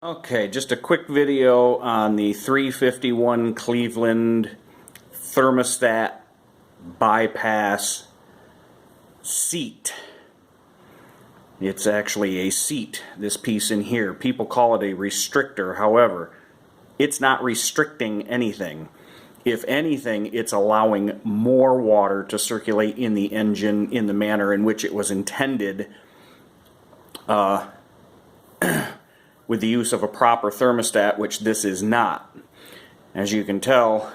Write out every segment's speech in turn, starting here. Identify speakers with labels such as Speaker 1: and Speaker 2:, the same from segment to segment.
Speaker 1: Okay, just a quick video on the 351 Cleveland thermostat bypass seat. It's actually a seat, this piece in here. People call it a restrictor. However, it's not restricting anything. If anything, it's allowing more water to circulate in the engine in the manner in which it was intended with the use of a proper thermostat, which this is not. As you can tell,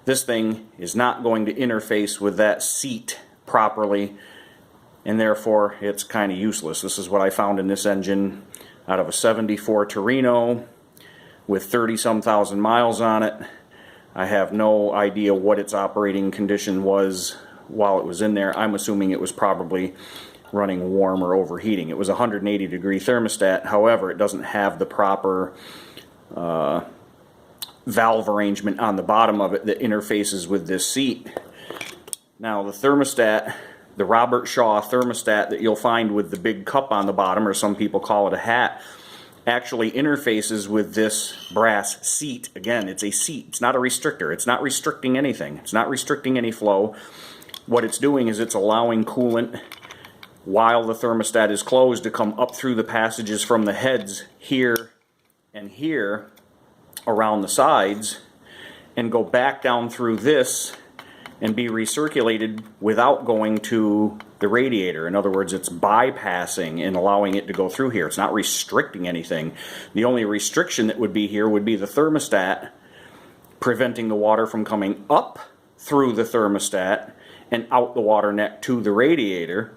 Speaker 1: this thing is not going to interface with that seat properly, and therefore it's kind of useless. This is what I found in this engine out of a 74 Torino with 30-some thousand miles on it. I have no idea what its operating condition was while it was in there. I'm assuming it was probably running warm or overheating. It was a 180-degree thermostat. However, it doesn't have the proper valve arrangement on the bottom of it that interfaces with this seat. Now, the thermostat, the Robert Shaw thermostat that you'll find with the big cup on the bottom, or some people call it a hat, actually interfaces with this brass seat. Again, it's a seat. It's not a restrictor. It's not restricting anything. It's not restricting any flow. What it's doing is it's allowing coolant while the thermostat is closed to come up through the passages from the heads here and here around the sides and go back down through this and be recirculated without going to the radiator. In other words, it's bypassing and allowing it to go through here. It's not restricting anything. The only restriction that would be here would be the thermostat preventing the water from coming up through the thermostat and out the water neck to the radiator.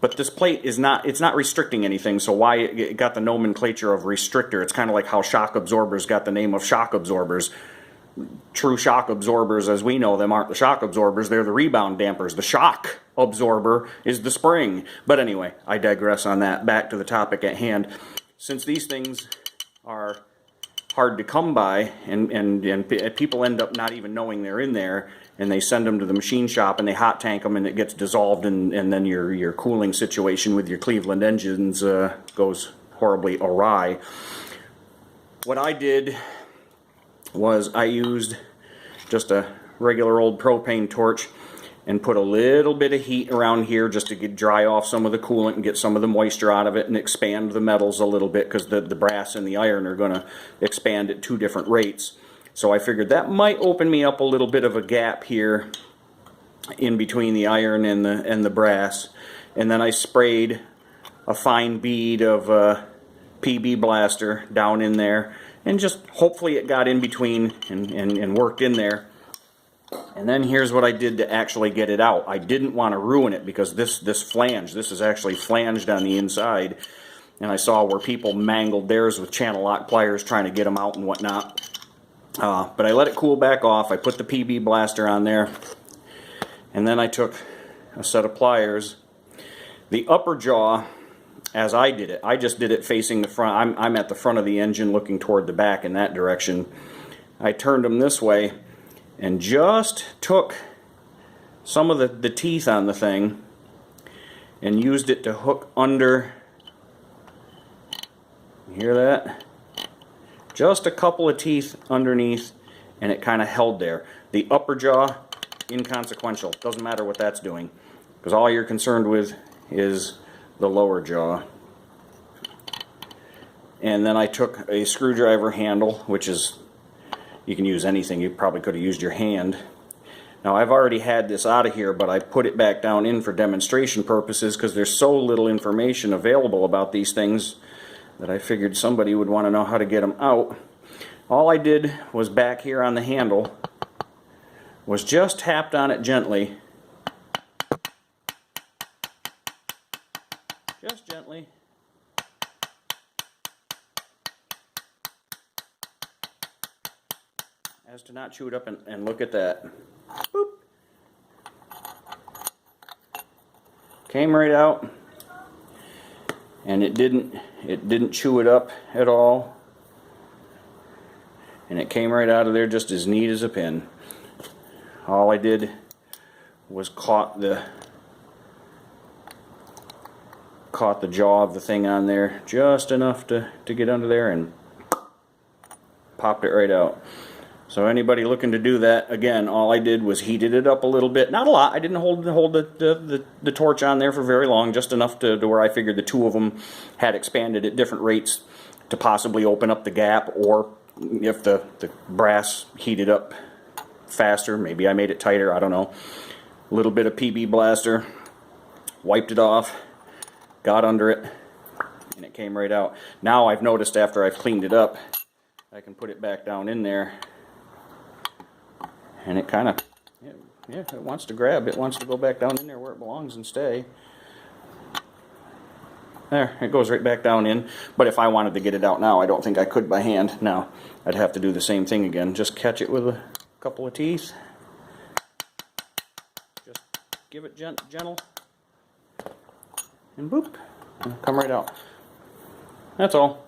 Speaker 1: But this plate is not, it's not restricting anything, so why it got the nomenclature of restrictor. It's kind of like how shock absorbers got the name of shock absorbers. True shock absorbers, as we know them, aren't the shock absorbers, they're the rebound dampers. The shock absorber is the spring. But anyway, I digress on that. Back to the topic at hand. Since these things are hard to come by, and people end up not even knowing they're in there, and they send them to the machine shop and they hot tank them and it gets dissolved, and then your cooling situation with your Cleveland engines goes horribly awry. What I did was I used just a regular old propane torch and put a little bit of heat around here just to dry off some of the coolant and get some of the moisture out of it and expand the metals a little bit, because the brass and the iron are going to expand at two different rates. So I figured that might open me up a little bit of a gap here in between the iron and the brass. And then I sprayed a fine bead of PB Blaster down in there, and just hopefully it got in between and worked in there. And then here's what I did to actually get it out. I didn't want to ruin it, because this flange, this is actually flanged on the inside, and I saw where people mangled theirs with channel lock pliers trying to get them out and whatnot. But I let it cool back off. I put the PB Blaster on there, and then I took a set of pliers. The upper jaw, as I did it, I just did it facing the front. I'm at the front of the engine looking toward the back in that direction. I turned them this way and just took some of the teeth on the thing and used it to hook under. You hear that? Just a couple of teeth underneath, and it kind of held there. The upper jaw, inconsequential. Doesn't matter what that's doing, because all you're concerned with is the lower jaw. And then I took a screwdriver handle, which is, you can use anything. You probably could have used your hand. Now, I've already had this out of here, but I put it back down in for demonstration purposes, because there's so little information available about these things that I figured somebody would want to know how to get them out. All I did was back here on the handle was just tapped on it gently. Just gently. As to not chew it up, and look at that. Boop. Came right out. And it didn't chew it up at all, and it came right out of there just as neat as a pin. All I did was caught the caught the jaw of the thing on there just enough to get under there and popped it right out. So anybody looking to do that, again, all I did was heated it up a little bit. Not a lot. I didn't hold the torch on there for very long, just enough to where I figured the two of them had expanded at different rates to possibly open up the gap, or if the brass heated up faster, maybe I made it tighter, I don't know. A little bit of PB Blaster, wiped it off, got under it, and it came right out. Now I've noticed after I've cleaned it up, I can put it back down in there, and it kind of, yeah, it wants to grab. It wants to go back down in there where it belongs and stay. There, it goes right back down in. But if I wanted to get it out now, I don't think I could by hand. Now, I'd have to do the same thing again. Just catch it with a couple of teeth. Just give it gentle. And boop, and come right out. That's all.